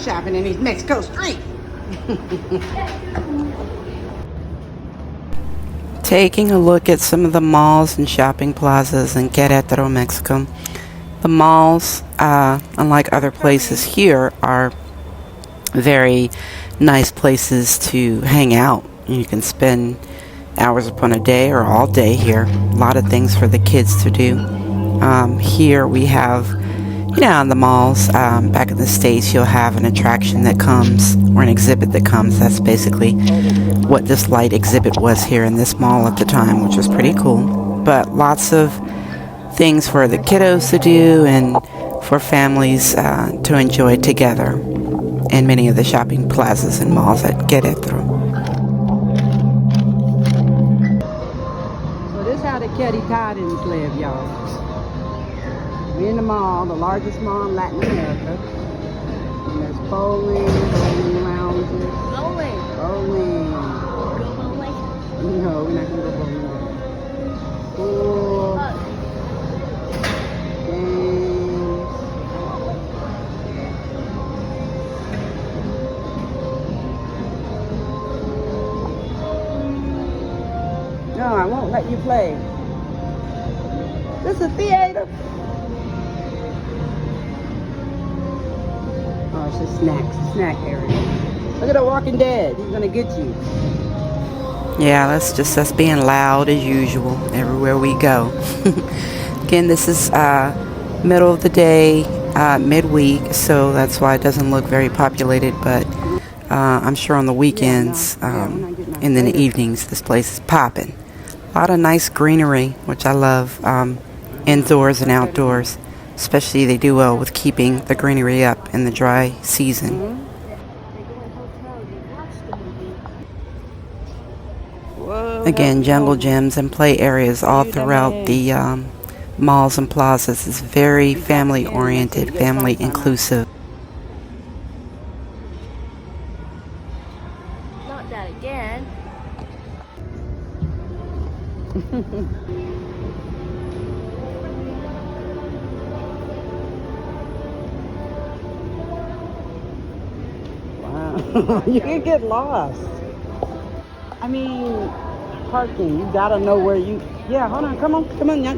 shopping in these Mexico streets. Taking a look at some of the malls and shopping plazas in Querétaro, Mexico. The malls, unlike other places here, are very nice places to hang out. You can spend hours upon a day or all day here. A lot of things for the kids to do. Here we have, in the malls, back in the States, you'll have an attraction that comes, or an exhibit that comes. That's basically what this light exhibit was here in this mall at the time, which was pretty cool. But lots of things for the kiddos to do and for families to enjoy together in many of the shopping plazas and malls at Querétaro. So this is how the Querétarans live, y'all. We're in the mall, the largest mall in Latin America. And there's bowling lounges. Bowling. Go bowling? No, we're not going to go bowling. Pool. Games. No, I won't let you play. This is a theater. Oh, it's just snack area. Look at the Walking Dead. He's gonna get you. Yeah, that's just us being loud as usual everywhere we go. Again, this is middle of the day, midweek, so that's why it doesn't look very populated, but I'm sure on the weekends and in the evenings this place is popping. A lot of nice greenery, which I love, indoors and outdoors. Especially they do well with keeping the greenery up in the dry season. Again, jungle gyms and play areas all throughout the malls and plazas is very family oriented, family inclusive. Not that again. You can get lost. I mean, parking, you gotta know where you... Yeah, hold on, come on, yeah.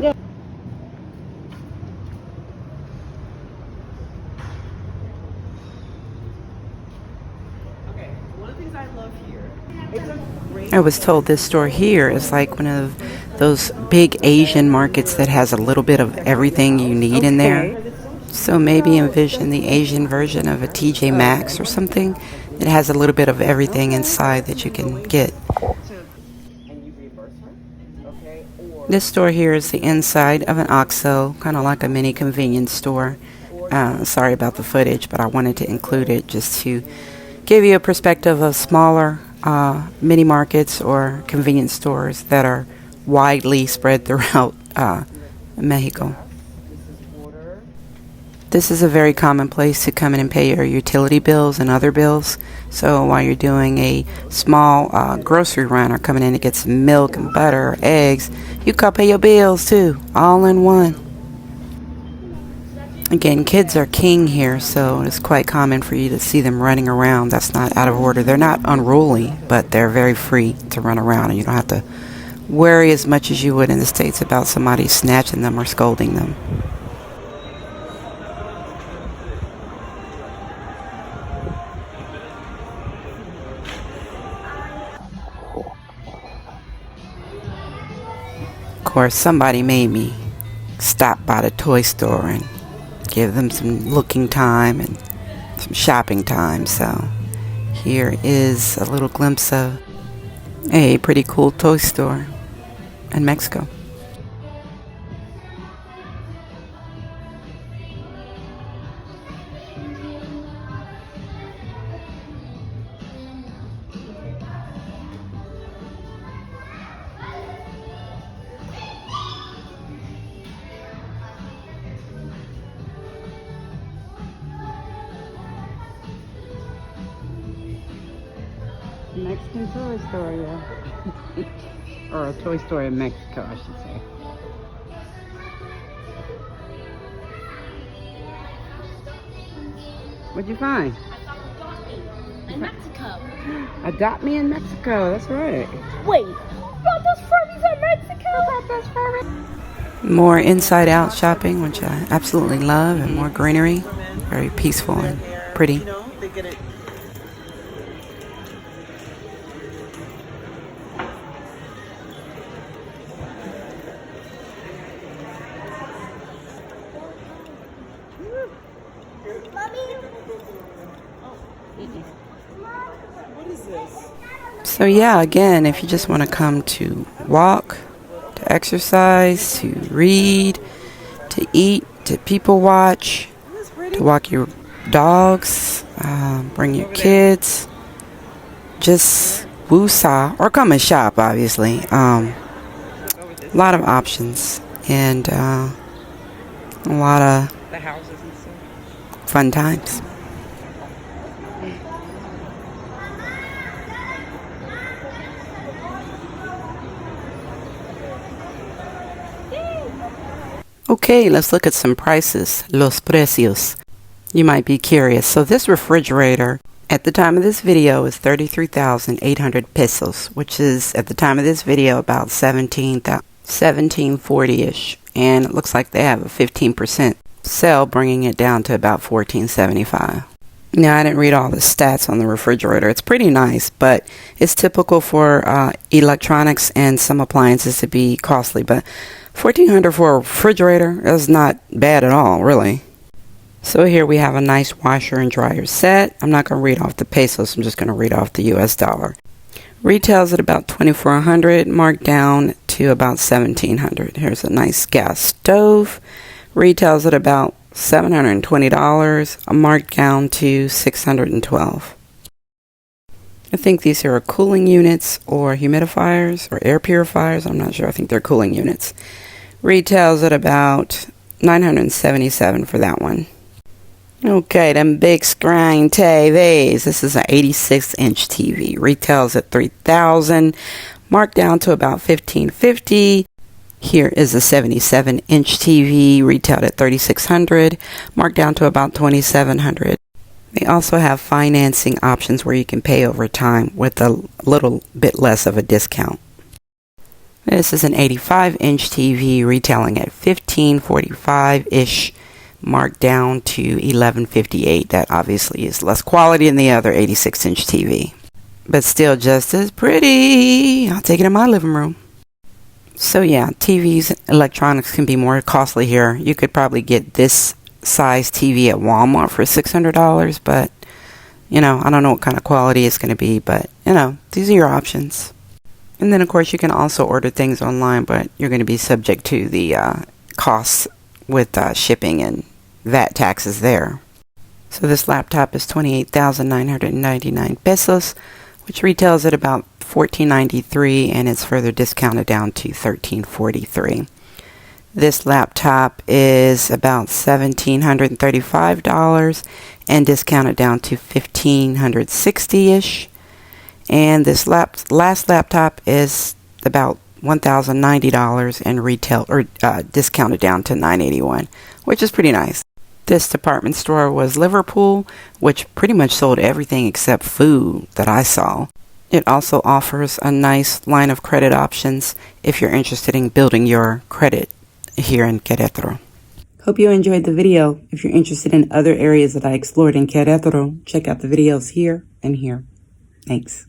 Okay, one of the things I love here... I was told this store here is like one of those big Asian markets that has a little bit of everything you need in there. So maybe envision the Asian version of a TJ Maxx or something. It has a little bit of everything inside that you can get. This store here is the inside of an OXXO, kind of like a mini convenience store. Sorry about the footage, but I wanted to include it just to give you a perspective of smaller mini markets or convenience stores that are widely spread throughout Mexico. This is a very common place to come in and pay your utility bills and other bills. So while you're doing a small grocery run or coming in to get some milk and butter or eggs, you can pay your bills too, all in one. Again, kids are king here, so it's quite common for you to see them running around. That's not out of order. They're not unruly, but they're very free to run around, and you don't have to worry as much as you would in the States about somebody snatching them or scolding them. Of course, somebody made me stop by the toy store and give them some looking time and some shopping time. So here is a little glimpse of a pretty cool toy store in Mexico. Mexican toy store, yeah. Or a toy store in Mexico, I should say. What'd you find? in Mexico. Adopt me in Mexico. That's right. Wait, who brought those furries in Mexico? Who brought those furries? More inside out shopping, which I absolutely love, and more greenery. Very peaceful and pretty. So yeah, again, if you just want to come to walk, to exercise, to read, to eat, to people watch, to walk your dogs, bring your kids, just woo-saw, or come and shop, obviously. A lot of options, and a lot of fun times. Okay, let's look at some prices. Los precios. You might be curious. So this refrigerator, at the time of this video, is 33,800 pesos, which is, at the time of this video, about 1740-ish. And it looks like they have a 15% sale, bringing it down to about 1475. Now, I didn't read all the stats on the refrigerator. It's pretty nice, but it's typical for electronics and some appliances to be costly. But $1,400 for a refrigerator is not bad at all, really. So here we have a nice washer and dryer set. I'm not going to read off the pesos. I'm just going to read off the US dollar. Retails at about $2,400, marked down to about $1,700. Here's a nice gas stove. Retails at about $720, marked down to $612. I think these are cooling units or humidifiers or air purifiers. I'm not sure. I think they're cooling units. Retails at about $977 for that one. Okay, them big screen TVs. This is an 86-inch TV. Retails at $3,000, marked down to about $1,550. Here is a 77-inch TV, retailed at $3,600, marked down to about $2,700. They also have financing options where you can pay over time with a little bit less of a discount. This is an 85-inch TV, retailing at $1,545-ish, marked down to $1,158. That obviously is less quality than the other 86-inch TV, but still just as pretty. I'll take it in my living room. So yeah, TVs, electronics can be more costly here. You could probably get this size TV at Walmart for $600, but I don't know what kind of quality it's going to be, but these are your options. And then of course you can also order things online, but you're going to be subject to the costs with shipping and VAT taxes there. So this laptop is 28,999 pesos, which retails at about $1,493, and it's further discounted down to $1,343. This laptop is about $1,735 and discounted down to $1,560-ish. And this last laptop is about $1,090 and retail or discounted down to $981, which is pretty nice. This department store was Liverpool, which pretty much sold everything except food that I saw. It also offers a nice line of credit options if you're interested in building your credit here in Querétaro. Hope you enjoyed the video. If you're interested in other areas that I explored in Querétaro, check out the videos here and here. Thanks.